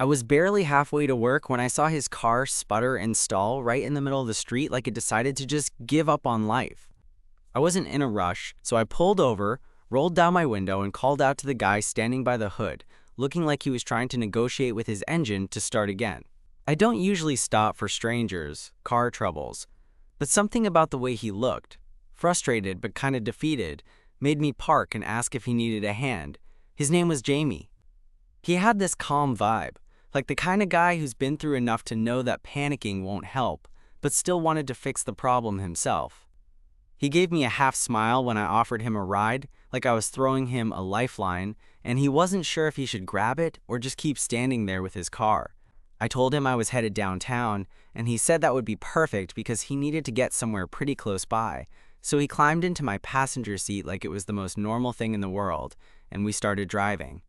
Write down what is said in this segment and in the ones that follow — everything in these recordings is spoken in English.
I was barely halfway to work when I saw his car sputter and stall right in the middle of the street like it decided to just give up on life. I wasn't in a rush, so I pulled over, rolled down my window, and called out to the guy standing by the hood, looking like he was trying to negotiate with his engine to start again. I don't usually stop for strangers, car troubles, but something about the way he looked, frustrated but kind of defeated, made me park and ask if he needed a hand. His name was Jamie. He had this calm vibe, like the kind of guy who's been through enough to know that panicking won't help, but still wanted to fix the problem himself. He gave me a half smile when I offered him a ride, like I was throwing him a lifeline, and he wasn't sure if he should grab it or just keep standing there with his car. I told him I was headed downtown, and he said that would be perfect because he needed to get somewhere pretty close by, so he climbed into my passenger seat like it was the most normal thing in the world, and we started driving.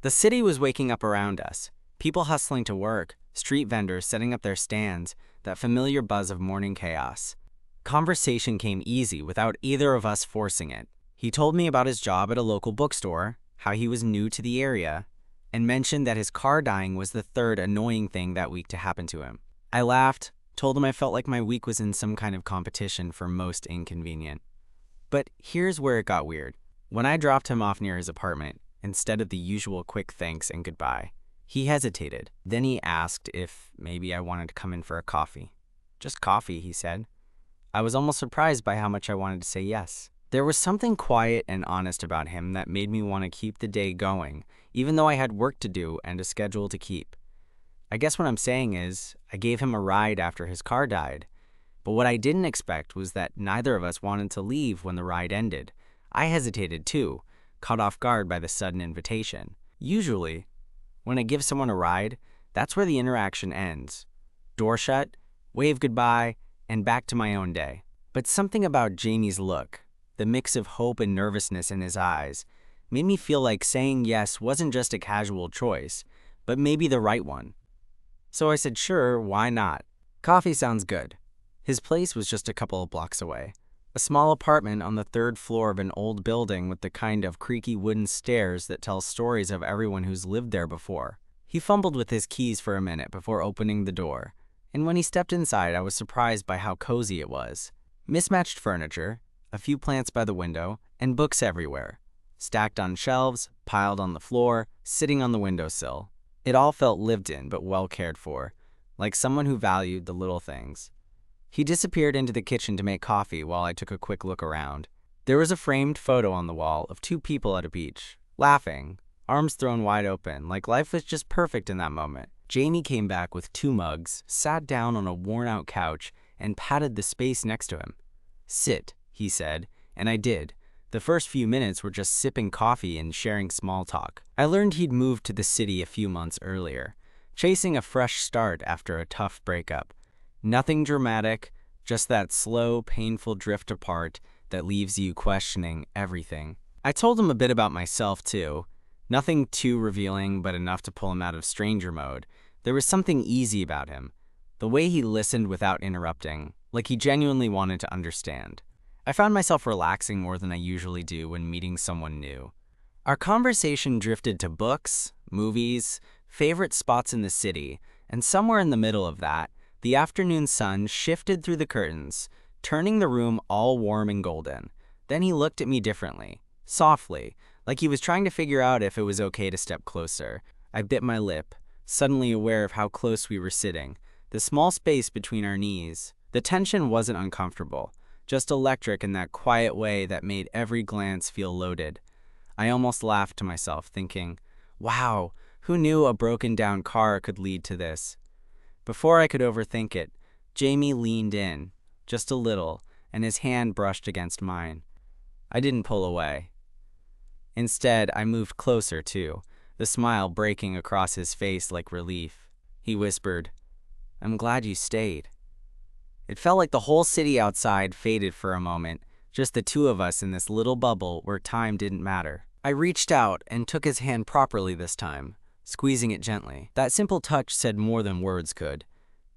The city was waking up around us, people hustling to work, street vendors setting up their stands, that familiar buzz of morning chaos. Conversation came easy without either of us forcing it. He told me about his job at a local bookstore, how he was new to the area, and mentioned that his car dying was the third annoying thing that week to happen to him. I laughed, told him I felt like my week was in some kind of competition for most inconvenient. But here's where it got weird. When I dropped him off near his apartment, instead of the usual quick thanks and goodbye, he hesitated. Then he asked if maybe I wanted to come in for a coffee. Just coffee, he said. I was almost surprised by how much I wanted to say yes. There was something quiet and honest about him that made me want to keep the day going, even though I had work to do and a schedule to keep. I guess what I'm saying is, I gave him a ride after his car died. But what I didn't expect was that neither of us wanted to leave when the ride ended. I hesitated too, caught off guard by the sudden invitation. Usually, when I give someone a ride, that's where the interaction ends. Door shut, wave goodbye, and back to my own day. But something about Jamie's look, the mix of hope and nervousness in his eyes, made me feel like saying yes wasn't just a casual choice, but maybe the right one. So I said sure, why not? Coffee sounds good. His place was just a couple of blocks away. A small apartment on the third floor of an old building with the kind of creaky wooden stairs that tell stories of everyone who's lived there before. He fumbled with his keys for a minute before opening the door, and when he stepped inside, I was surprised by how cozy it was. Mismatched furniture, a few plants by the window, and books everywhere, stacked on shelves, piled on the floor, sitting on the windowsill. It all felt lived in but well cared for, like someone who valued the little things. He disappeared into the kitchen to make coffee while I took a quick look around. There was a framed photo on the wall of two people at a beach, laughing, arms thrown wide open, like life was just perfect in that moment. Jamie came back with 2 mugs, sat down on a worn-out couch, and patted the space next to him. "Sit," he said, and I did. The first few minutes were just sipping coffee and sharing small talk. I learned he'd moved to the city a few months earlier, chasing a fresh start after a tough breakup. Nothing dramatic, just that slow, painful drift apart that leaves you questioning everything. I told him a bit about myself, too. Nothing too revealing, but enough to pull him out of stranger mode. There was something easy about him, the way he listened without interrupting, like he genuinely wanted to understand. I found myself relaxing more than I usually do when meeting someone new. Our conversation drifted to books, movies, favorite spots in the city, and somewhere in the middle of that, the afternoon sun shifted through the curtains, turning the room all warm and golden. Then he looked at me differently, softly, like he was trying to figure out if it was okay to step closer. I bit my lip, suddenly aware of how close we were sitting, the small space between our knees. The tension wasn't uncomfortable, just electric in that quiet way that made every glance feel loaded. I almost laughed to myself, thinking, wow, who knew a broken-down car could lead to this? Before I could overthink it, Jamie leaned in, just a little, and his hand brushed against mine. I didn't pull away. Instead, I moved closer too, the smile breaking across his face like relief. He whispered, "I'm glad you stayed." It felt like the whole city outside faded for a moment, just the two of us in this little bubble where time didn't matter. I reached out and took his hand properly this time, squeezing it gently. That simple touch said more than words could.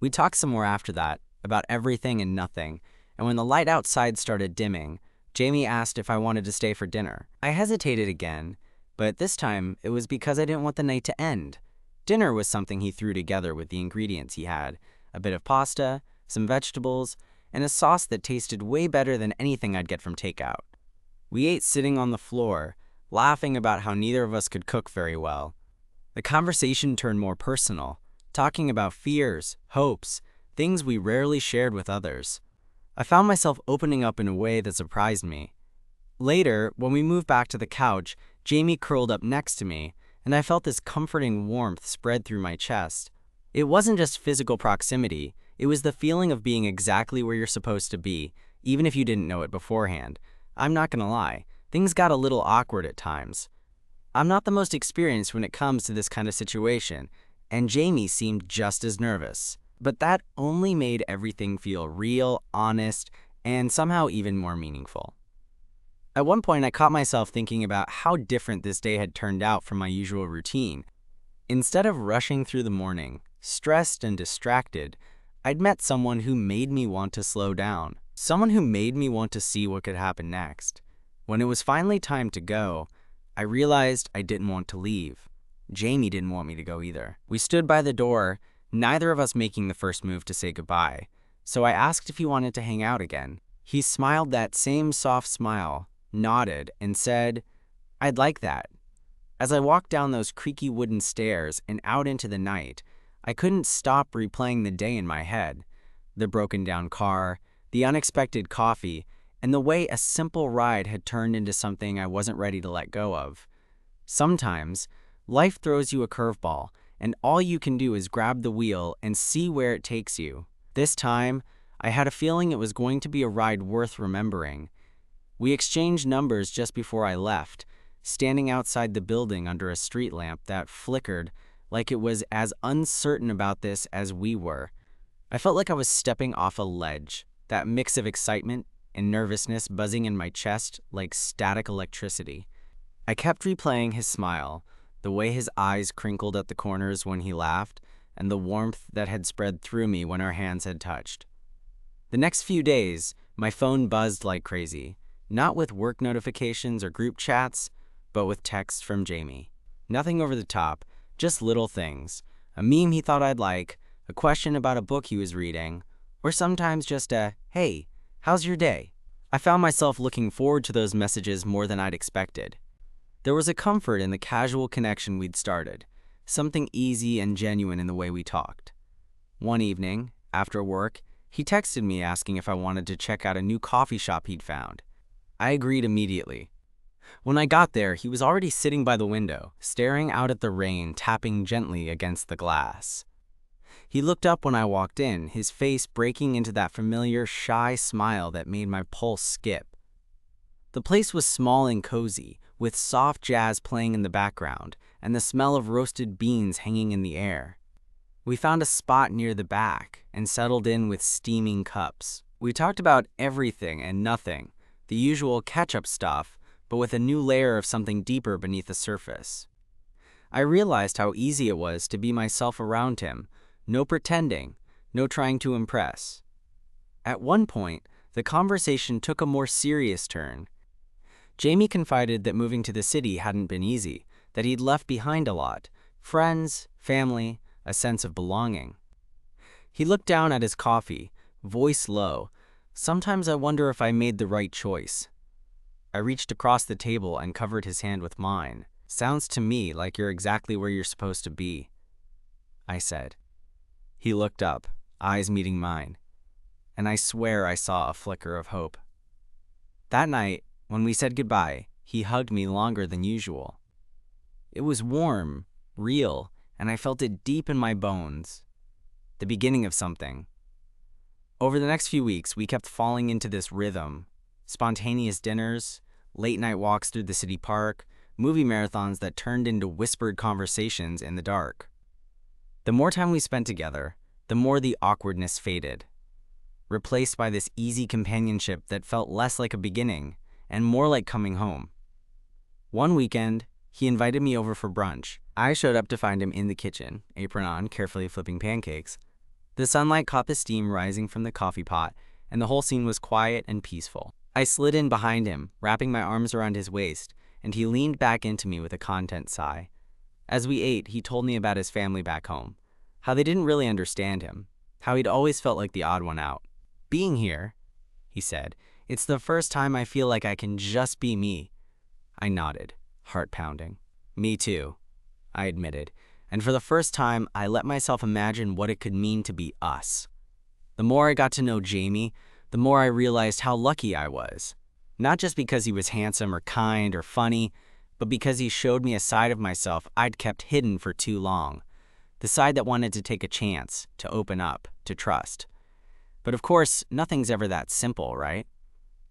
We talked some more after that, about everything and nothing, and when the light outside started dimming, Jamie asked if I wanted to stay for dinner. I hesitated again, but this time it was because I didn't want the night to end. Dinner was something he threw together with the ingredients he had: a bit of pasta, some vegetables, and a sauce that tasted way better than anything I'd get from takeout. We ate sitting on the floor, laughing about how neither of us could cook very well. The conversation turned more personal, talking about fears, hopes, things we rarely shared with others. I found myself opening up in a way that surprised me. Later, when we moved back to the couch, Jamie curled up next to me, and I felt this comforting warmth spread through my chest. It wasn't just physical proximity, it was the feeling of being exactly where you're supposed to be, even if you didn't know it beforehand. I'm not gonna lie, things got a little awkward at times. I'm not the most experienced when it comes to this kind of situation, and Jamie seemed just as nervous. But that only made everything feel real, honest, and somehow even more meaningful. At one point, I caught myself thinking about how different this day had turned out from my usual routine. Instead of rushing through the morning, stressed and distracted, I'd met someone who made me want to slow down, someone who made me want to see what could happen next. When it was finally time to go, I realized I didn't want to leave. Jamie didn't want me to go either. We stood by the door, neither of us making the first move to say goodbye, so I asked if he wanted to hang out again. He smiled that same soft smile, nodded, and said, "I'd like that." As I walked down those creaky wooden stairs and out into the night, I couldn't stop replaying the day in my head. The broken down car, the unexpected coffee, and the way a simple ride had turned into something I wasn't ready to let go of. Sometimes, life throws you a curveball, and all you can do is grab the wheel and see where it takes you. This time, I had a feeling it was going to be a ride worth remembering. We exchanged numbers just before I left, standing outside the building under a street lamp that flickered like it was as uncertain about this as we were. I felt like I was stepping off a ledge, that mix of excitement and nervousness buzzing in my chest like static electricity. I kept replaying his smile, the way his eyes crinkled at the corners when he laughed, and the warmth that had spread through me when our hands had touched. The next few days, my phone buzzed like crazy, not with work notifications or group chats, but with texts from Jamie. Nothing over the top, just little things. A meme he thought I'd like, a question about a book he was reading, or sometimes just a, "Hey, how's your day?" I found myself looking forward to those messages more than I'd expected. There was a comfort in the casual connection we'd started, something easy and genuine in the way we talked. One evening, after work, he texted me asking if I wanted to check out a new coffee shop he'd found. I agreed immediately. When I got there, he was already sitting by the window, staring out at the rain tapping gently against the glass. He looked up when I walked in, his face breaking into that familiar, shy smile that made my pulse skip. The place was small and cozy, with soft jazz playing in the background and the smell of roasted beans hanging in the air. We found a spot near the back and settled in with steaming cups. We talked about everything and nothing, the usual catch-up stuff, but with a new layer of something deeper beneath the surface. I realized how easy it was to be myself around him, no pretending, no trying to impress. At one point, the conversation took a more serious turn. Jamie confided that moving to the city hadn't been easy, that he'd left behind a lot: friends, family, a sense of belonging. He looked down at his coffee, voice low. "Sometimes I wonder if I made the right choice." I reached across the table and covered his hand with mine. "Sounds to me like you're exactly where you're supposed to be," I said. He looked up, eyes meeting mine, and I swear I saw a flicker of hope. That night, when we said goodbye, he hugged me longer than usual. It was warm, real, and I felt it deep in my bones. The beginning of something. Over the next few weeks, we kept falling into this rhythm: spontaneous dinners, late-night walks through the city park, movie marathons that turned into whispered conversations in the dark. The more time we spent together, the more the awkwardness faded, replaced by this easy companionship that felt less like a beginning and more like coming home. One weekend, he invited me over for brunch. I showed up to find him in the kitchen, apron on, carefully flipping pancakes. The sunlight caught the steam rising from the coffee pot, and the whole scene was quiet and peaceful. I slid in behind him, wrapping my arms around his waist, and he leaned back into me with a content sigh. As we ate, he told me about his family back home, how they didn't really understand him, how he'd always felt like the odd one out. Being here, he said, it's the first time I feel like I can just be me. I nodded, heart pounding. Me too, I admitted, and for the first time, I let myself imagine what it could mean to be us. The more I got to know Jamie, the more I realized how lucky I was. Not just because he was handsome or kind or funny, but because he showed me a side of myself I'd kept hidden for too long. The side that wanted to take a chance, to open up, to trust. But of course, nothing's ever that simple, right?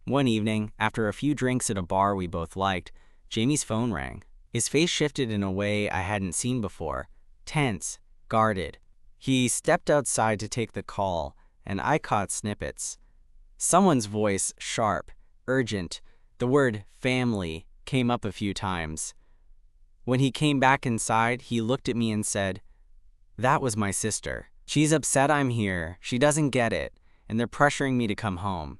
One evening, after a few drinks at a bar we both liked, Jamie's phone rang. His face shifted in a way I hadn't seen before, tense, guarded. He stepped outside to take the call, and I caught snippets. Someone's voice, sharp, urgent, the word family came up a few times. When he came back inside, he looked at me and said, "That was my sister. She's upset I'm here, she doesn't get it, and they're pressuring me to come home."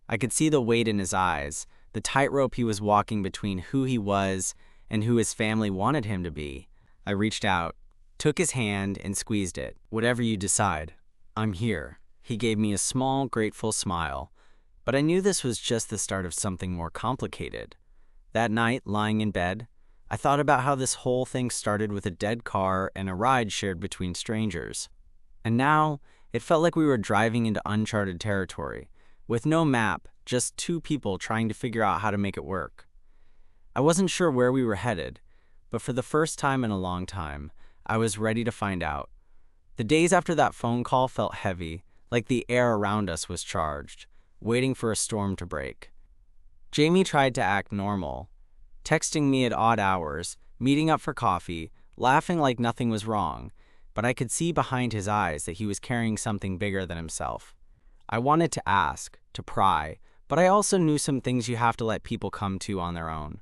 I could see the weight in his eyes, the tightrope he was walking between who he was and who his family wanted him to be. I reached out, took his hand, and squeezed it. "Whatever you decide, I'm here." He gave me a small, grateful smile, but I knew this was just the start of something more complicated. That night, lying in bed, I thought about how this whole thing started with a dead car and a ride shared between strangers. And now, it felt like we were driving into uncharted territory, with no map, just two people trying to figure out how to make it work. I wasn't sure where we were headed, but for the first time in a long time, I was ready to find out. The days after that phone call felt heavy, like the air around us was charged, waiting for a storm to break. Jamie tried to act normal, texting me at odd hours, meeting up for coffee, laughing like nothing was wrong, but I could see behind his eyes that he was carrying something bigger than himself. I wanted to ask, to pry, but I also knew some things you have to let people come to on their own.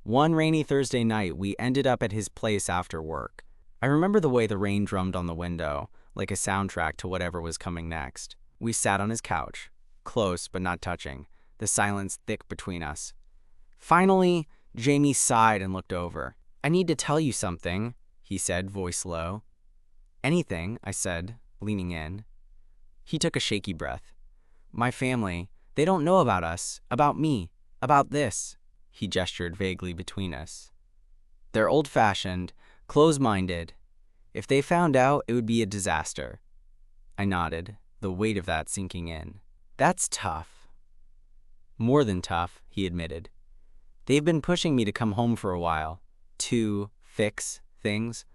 One rainy Thursday night, we ended up at his place after work. I remember the way the rain drummed on the window, like a soundtrack to whatever was coming next. We sat on his couch, close but not touching, the silence thick between us. Finally, Jamie sighed and looked over. "I need to tell you something," he said, voice low. "Anything," I said, leaning in. He took a shaky breath. "My family, they don't know about us, about me, about this." He gestured vaguely between us. "They're old-fashioned, close-minded. If they found out, it would be a disaster." I nodded, the weight of that sinking in. "That's tough." "More than tough," he admitted. "They've been pushing me to come home for a while, to fix things.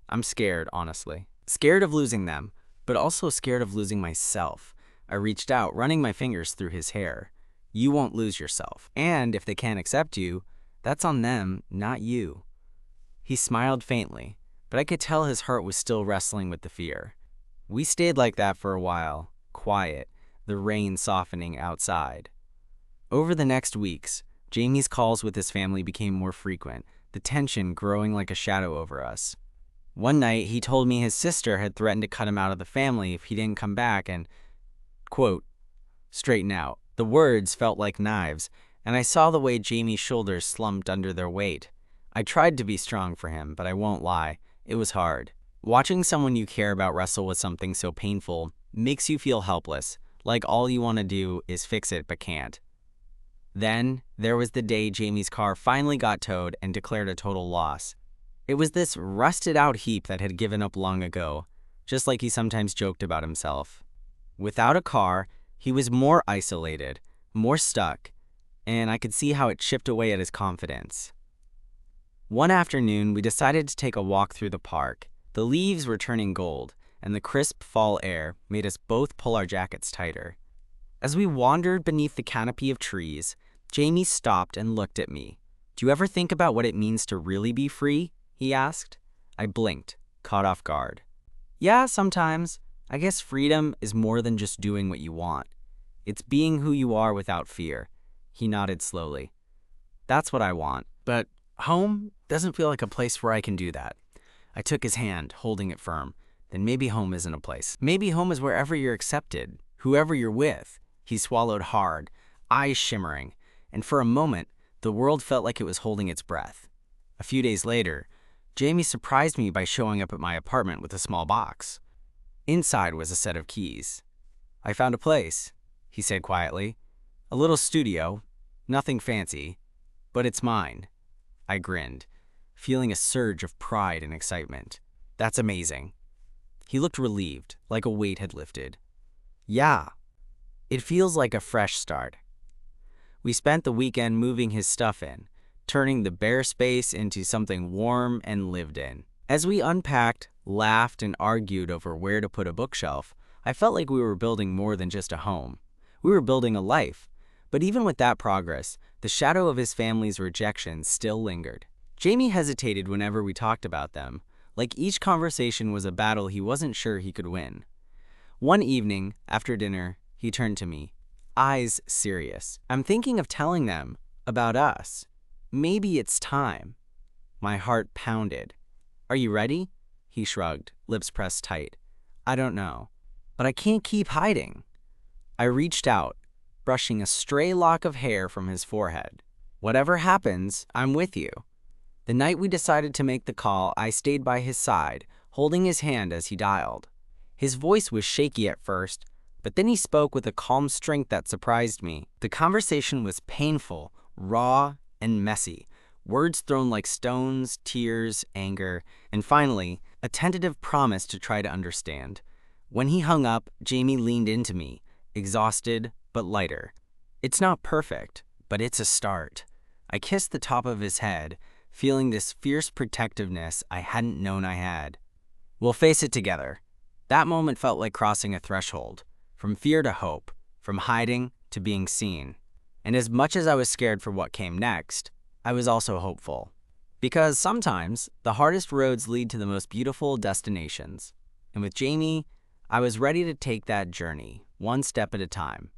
I'm scared, honestly. Scared of losing them, but also scared of losing myself." I reached out, running my fingers through his hair. "You won't lose yourself. And if they can't accept you, that's on them, not you." He smiled faintly, but I could tell his heart was still wrestling with the fear. We stayed like that for a while, quiet, the rain softening outside. Over the next weeks, Jamie's calls with his family became more frequent, the tension growing like a shadow over us. One night, he told me his sister had threatened to cut him out of the family if he didn't come back and, quote, straighten out. The words felt like knives, and I saw the way Jamie's shoulders slumped under their weight. I tried to be strong for him, but I won't lie, it was hard. Watching someone you care about wrestle with something so painful makes you feel helpless, like all you want to do is fix it but can't. Then, there was the day Jamie's car finally got towed and declared a total loss. It was this rusted-out heap that had given up long ago, just like he sometimes joked about himself. Without a car, he was more isolated, more stuck, and I could see how it chipped away at his confidence. One afternoon, we decided to take a walk through the park. The leaves were turning gold, and the crisp fall air made us both pull our jackets tighter. As we wandered beneath the canopy of trees, Jamie stopped and looked at me. "Do you ever think about what it means to really be free?" he asked. I blinked, caught off guard. "Yeah, sometimes. I guess freedom is more than just doing what you want. It's being who you are without fear." He nodded slowly. "That's what I want. But home doesn't feel like a place where I can do that." I took his hand, holding it firm. "Then maybe home isn't a place. Maybe home is wherever you're accepted, whoever you're with." He swallowed hard, eyes shimmering, and for a moment, the world felt like it was holding its breath. A few days later, Jamie surprised me by showing up at my apartment with a small box. Inside was a set of keys. "I found a place," he said quietly. "A little studio, nothing fancy, but it's mine." I grinned, feeling a surge of pride and excitement. "That's amazing." He looked relieved, like a weight had lifted. "Yeah, it feels like a fresh start." We spent the weekend moving his stuff in, turning the bare space into something warm and lived in. As we unpacked, laughed, and argued over where to put a bookshelf, I felt like we were building more than just a home. We were building a life. But even with that progress, the shadow of his family's rejection still lingered. Jamie hesitated whenever we talked about them, like each conversation was a battle he wasn't sure he could win. One evening, after dinner, he turned to me, eyes serious. "I'm thinking of telling them about us. Maybe it's time." My heart pounded. "Are you ready?" He shrugged, lips pressed tight. "I don't know, but I can't keep hiding." I reached out, brushing a stray lock of hair from his forehead. "Whatever happens, I'm with you." The night we decided to make the call, I stayed by his side, holding his hand as he dialed. His voice was shaky at first, but then he spoke with a calm strength that surprised me. The conversation was painful, raw, and messy. Words thrown like stones, tears, anger, and finally, a tentative promise to try to understand. When he hung up, Jamie leaned into me, exhausted but lighter. "It's not perfect, but it's a start." I kissed the top of his head, feeling this fierce protectiveness I hadn't known I had. "We'll face it together." That moment felt like crossing a threshold, from fear to hope, from hiding to being seen. And as much as I was scared for what came next, I was also hopeful. Because sometimes, the hardest roads lead to the most beautiful destinations. And with Jamie, I was ready to take that journey, one step at a time.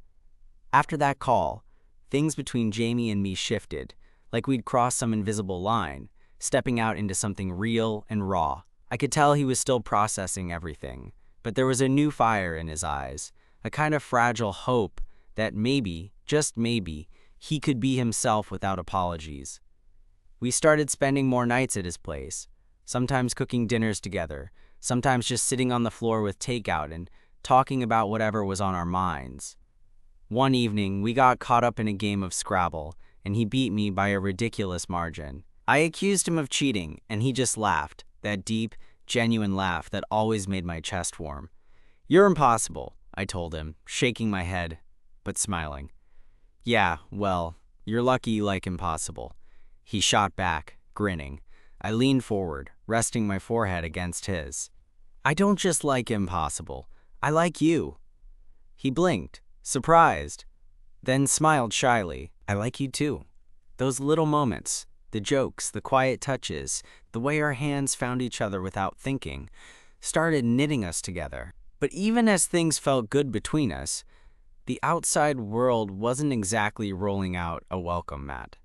After that call, things between Jamie and me shifted, like we'd crossed some invisible line, stepping out into something real and raw. I could tell he was still processing everything, but there was a new fire in his eyes, a kind of fragile hope that maybe, just maybe, he could be himself without apologies. We started spending more nights at his place, sometimes cooking dinners together, sometimes just sitting on the floor with takeout and talking about whatever was on our minds. One evening, we got caught up in a game of Scrabble, and he beat me by a ridiculous margin. I accused him of cheating, and he just laughed, that deep, genuine laugh that always made my chest warm. "You're impossible," I told him, shaking my head, but smiling. "Yeah, well, you're lucky you like impossible." He shot back, grinning. I leaned forward, resting my forehead against his. "I don't just like impossible. I like you." He blinked, surprised, then smiled shyly. "I like you too." Those little moments, the jokes, the quiet touches, the way our hands found each other without thinking, started knitting us together. But even as things felt good between us, the outside world wasn't exactly rolling out a welcome mat.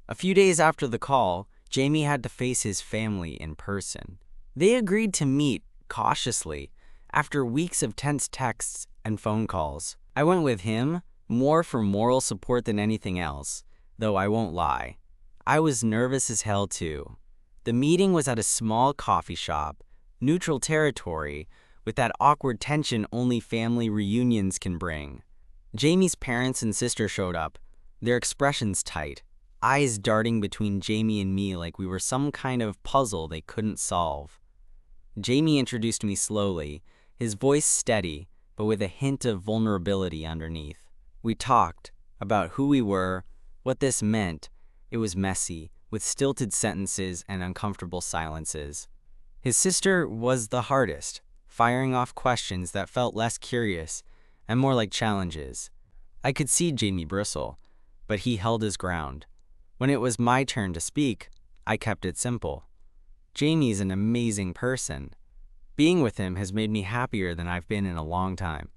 A few days after the call, Jamie had to face his family in person. They agreed to meet, cautiously, after weeks of tense texts and phone calls. I went with him, more for moral support than anything else, though I won't lie. I was nervous as hell too. The meeting was at a small coffee shop, neutral territory, with that awkward tension only family reunions can bring. Jamie's parents and sister showed up, their expressions tight, eyes darting between Jamie and me like we were some kind of puzzle they couldn't solve. Jamie introduced me slowly, his voice steady, but with a hint of vulnerability underneath. We talked about who we were, what this meant. It was messy, with stilted sentences and uncomfortable silences. His sister was the hardest, firing off questions that felt less curious and more like challenges. I could see Jamie bristle, but he held his ground. When it was my turn to speak, I kept it simple. Jamie's an amazing person. Being with him has made me happier than I've been in a long time.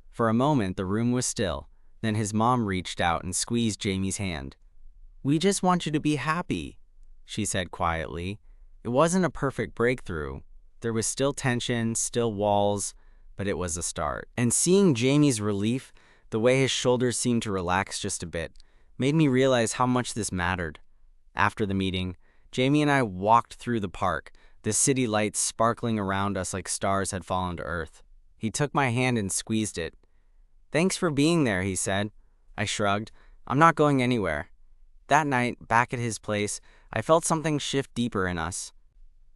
For a moment, the room was still. Then his mom reached out and squeezed Jamie's hand. "We just want you to be happy," she said quietly. It wasn't a perfect breakthrough. There was still tension, still walls, but it was a start. And seeing Jamie's relief, the way his shoulders seemed to relax just a bit, made me realize how much this mattered. After the meeting, Jamie and I walked through the park, the city lights sparkling around us like stars had fallen to earth. He took my hand and squeezed it. "Thanks for being there," he said. I shrugged. "I'm not going anywhere." That night, back at his place, I felt something shift deeper in us.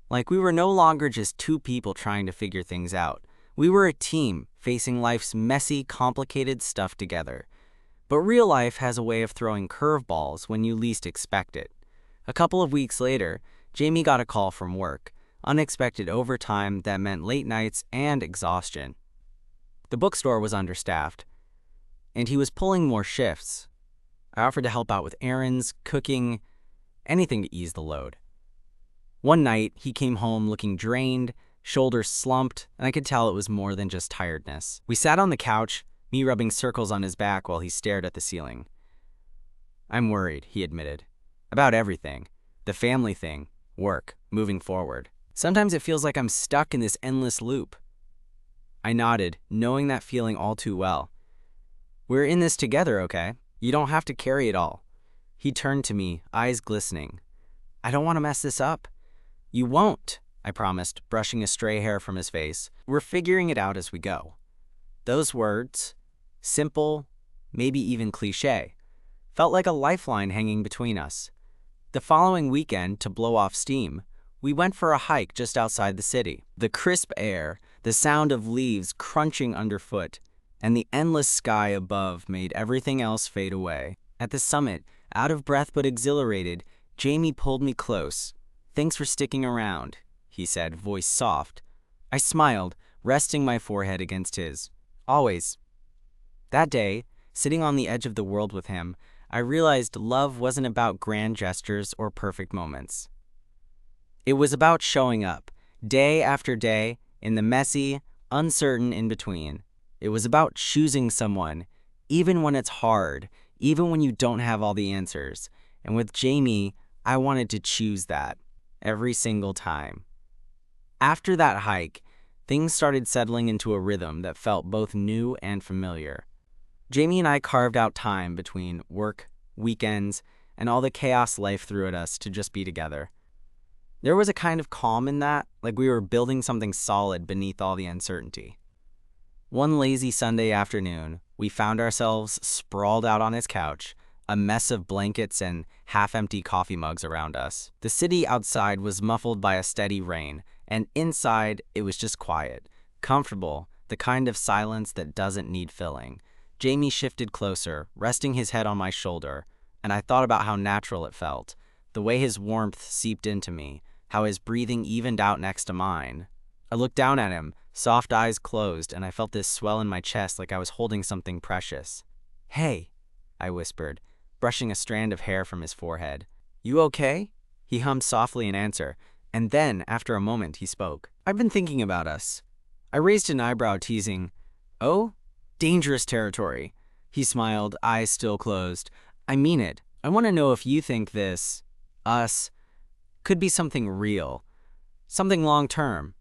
Like we were no longer just two people trying to figure things out. We were a team, facing life's messy, complicated stuff together. But real life has a way of throwing curveballs when you least expect it. A couple of weeks later, Jamie got a call from work. Unexpected overtime that meant late nights and exhaustion. The bookstore was understaffed, and he was pulling more shifts. I offered to help out with errands, cooking, anything to ease the load. One night, he came home looking drained, shoulders slumped, and I could tell it was more than just tiredness. We sat on the couch, me rubbing circles on his back while he stared at the ceiling. "I'm worried," he admitted. "About everything. The family thing, work, moving forward. Sometimes it feels like I'm stuck in this endless loop." I nodded, knowing that feeling all too well. "We're in this together, okay? You don't have to carry it all." He turned to me, eyes glistening. "I don't want to mess this up." "You won't," I promised, brushing a stray hair from his face. "We're figuring it out as we go." Those words, simple, maybe even cliché, felt like a lifeline hanging between us. The following weekend, to blow off steam, we went for a hike just outside the city. The crisp air, the sound of leaves crunching underfoot, and the endless sky above made everything else fade away. At the summit, out of breath but exhilarated, Jamie pulled me close. "Thanks for sticking around," he said, voice soft. I smiled, resting my forehead against his. "Always." That day, sitting on the edge of the world with him, I realized love wasn't about grand gestures or perfect moments. It was about showing up, day after day, in the messy, uncertain in-between. It was about choosing someone, even when it's hard, even when you don't have all the answers. And with Jamie, I wanted to choose that, every single time. After that hike, things started settling into a rhythm that felt both new and familiar. Jamie and I carved out time between work, weekends, and all the chaos life threw at us to just be together. There was a kind of calm in that, like we were building something solid beneath all the uncertainty. One lazy Sunday afternoon, we found ourselves sprawled out on his couch, a mess of blankets and half-empty coffee mugs around us. The city outside was muffled by a steady rain, and inside it was just quiet, comfortable, the kind of silence that doesn't need filling. Jamie shifted closer, resting his head on my shoulder, and I thought about how natural it felt, the way his warmth seeped into me, how his breathing evened out next to mine. I looked down at him, soft eyes closed, and I felt this swell in my chest like I was holding something precious. "Hey," I whispered, brushing a strand of hair from his forehead. "You okay?" He hummed softly in answer, and then, after a moment, he spoke. "I've been thinking about us." I raised an eyebrow, teasing, "Oh? Dangerous territory." He smiled, eyes still closed. "I mean it. I want to know if you think this, us, could be something real, something long-term."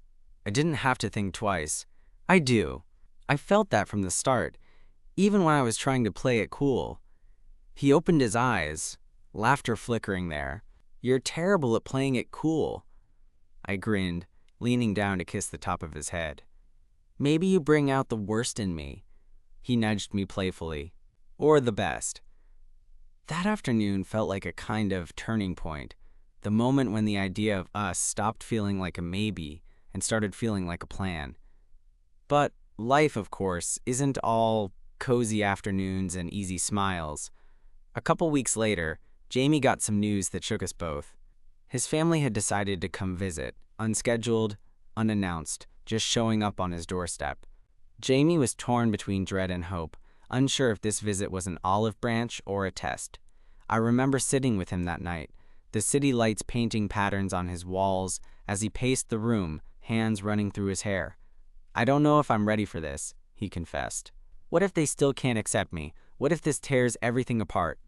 I didn't have to think twice. "I do. I felt that from the start, even when I was trying to play it cool." He opened his eyes, laughter flickering there. "You're terrible at playing it cool." I grinned, leaning down to kiss the top of his head. "Maybe you bring out the worst in me." He nudged me playfully. "Or the best." That afternoon felt like a kind of turning point, the moment when the idea of us stopped feeling like a maybe and started feeling like a plan. But life, of course, isn't all cozy afternoons and easy smiles. A couple weeks later, Jamie got some news that shook us both. His family had decided to come visit, unscheduled, unannounced, just showing up on his doorstep. Jamie was torn between dread and hope, unsure if this visit was an olive branch or a test. I remember sitting with him that night, the city lights painting patterns on his walls as he paced the room, hands running through his hair. "I don't know if I'm ready for this," he confessed. "What if they still can't accept me? What if this tears everything apart?"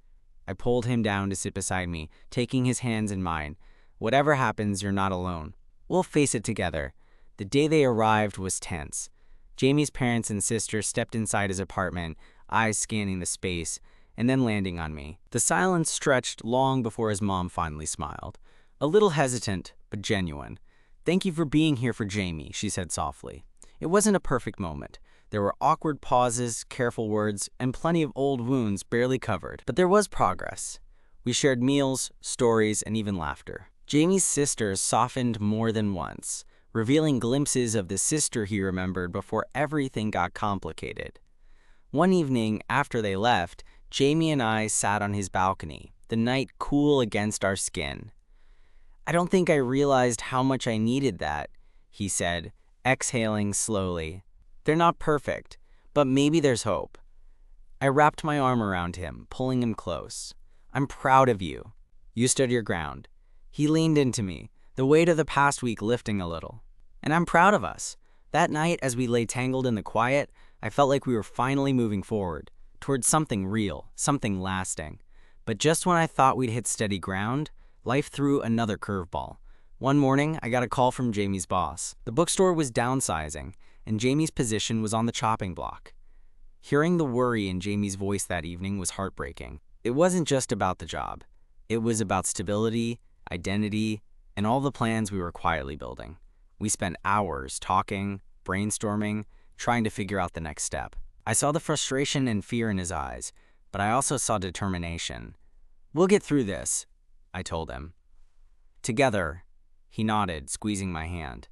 I pulled him down to sit beside me, taking his hands in mine. "Whatever happens, you're not alone. We'll face it together." The day they arrived was tense. Jamie's parents and sister stepped inside his apartment, eyes scanning the space, and then landing on me. The silence stretched long before his mom finally smiled. A little hesitant, but genuine. "Thank you for being here for Jamie," she said softly. It wasn't a perfect moment. There were awkward pauses, careful words, and plenty of old wounds barely covered. But there was progress. We shared meals, stories, and even laughter. Jamie's sister softened more than once, revealing glimpses of the sister he remembered before everything got complicated. One evening after they left, Jamie and I sat on his balcony, the night cool against our skin. "I don't think I realized how much I needed that," he said, exhaling slowly. "They're not perfect, but maybe there's hope." I wrapped my arm around him, pulling him close. "I'm proud of you. You stood your ground." He leaned into me, the weight of the past week lifting a little. "And I'm proud of us." That night, as we lay tangled in the quiet, I felt like we were finally moving forward, towards something real, something lasting. But just when I thought we'd hit steady ground, life threw another curveball. One morning, I got a call from Jamie's boss. The bookstore was downsizing, and Jamie's position was on the chopping block. Hearing the worry in Jamie's voice that evening was heartbreaking. It wasn't just about the job. It was about stability, identity, and all the plans we were quietly building. We spent hours talking, brainstorming, trying to figure out the next step. I saw the frustration and fear in his eyes, but I also saw determination. "We'll get through this," I told him. "Together," he nodded, squeezing my hand.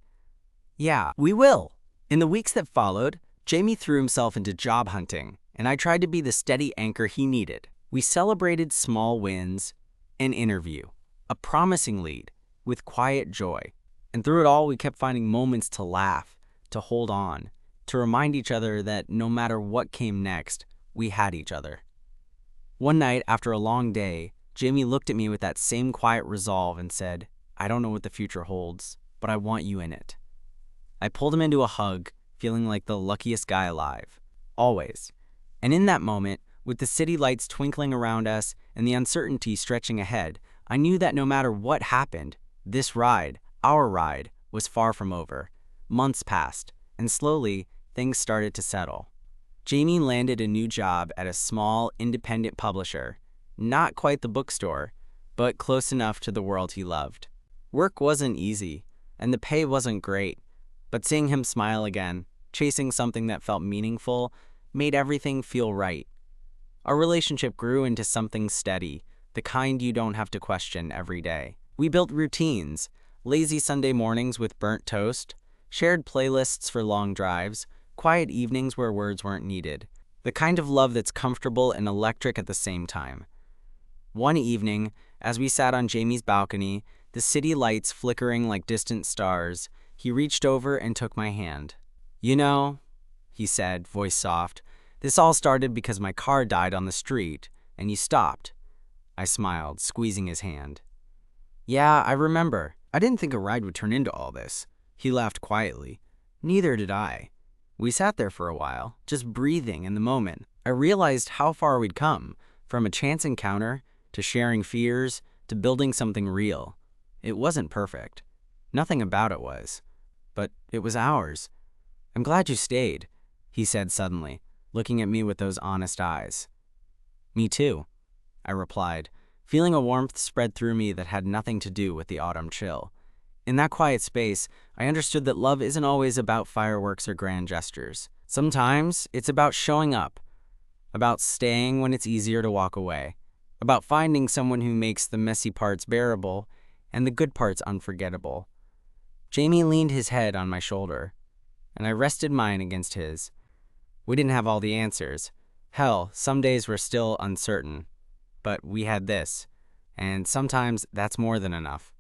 "Yeah, we will." In the weeks that followed, Jamie threw himself into job hunting, and I tried to be the steady anchor he needed. We celebrated small wins, an interview, a promising lead, with quiet joy. And through it all, we kept finding moments to laugh, to hold on, to remind each other that no matter what came next, we had each other. One night, after a long day, Jamie looked at me with that same quiet resolve and said, "I don't know what the future holds, but I want you in it." I pulled him into a hug, feeling like the luckiest guy alive. Always. And in that moment, with the city lights twinkling around us and the uncertainty stretching ahead, I knew that no matter what happened, this ride, our ride, was far from over. Months passed, and slowly, things started to settle. Jamie landed a new job at a small, independent publisher. Not quite the bookstore, but close enough to the world he loved. Work wasn't easy, and the pay wasn't great, but seeing him smile again, chasing something that felt meaningful, made everything feel right. Our relationship grew into something steady, the kind you don't have to question every day. We built routines, lazy Sunday mornings with burnt toast, shared playlists for long drives, quiet evenings where words weren't needed. The kind of love that's comfortable and electric at the same time. One evening, as we sat on Jamie's balcony, the city lights flickering like distant stars, he reached over and took my hand. "You know," he said, voice soft, "this all started because my car died on the street, and you stopped." I smiled, squeezing his hand. "Yeah, I remember. I didn't think a ride would turn into all this." He laughed quietly. Neither did I. We sat there for a while, just breathing in the moment. I realized how far we'd come, from a chance encounter, to sharing fears, to building something real. It wasn't perfect. Nothing about it was. But it was ours. "I'm glad you stayed," he said suddenly, looking at me with those honest eyes. "Me too," I replied, feeling a warmth spread through me that had nothing to do with the autumn chill. In that quiet space, I understood that love isn't always about fireworks or grand gestures. Sometimes it's about showing up, about staying when it's easier to walk away, about finding someone who makes the messy parts bearable and the good parts unforgettable. Jamie leaned his head on my shoulder, and I rested mine against his. We didn't have all the answers. Hell, some days were still uncertain. But we had this, and sometimes that's more than enough.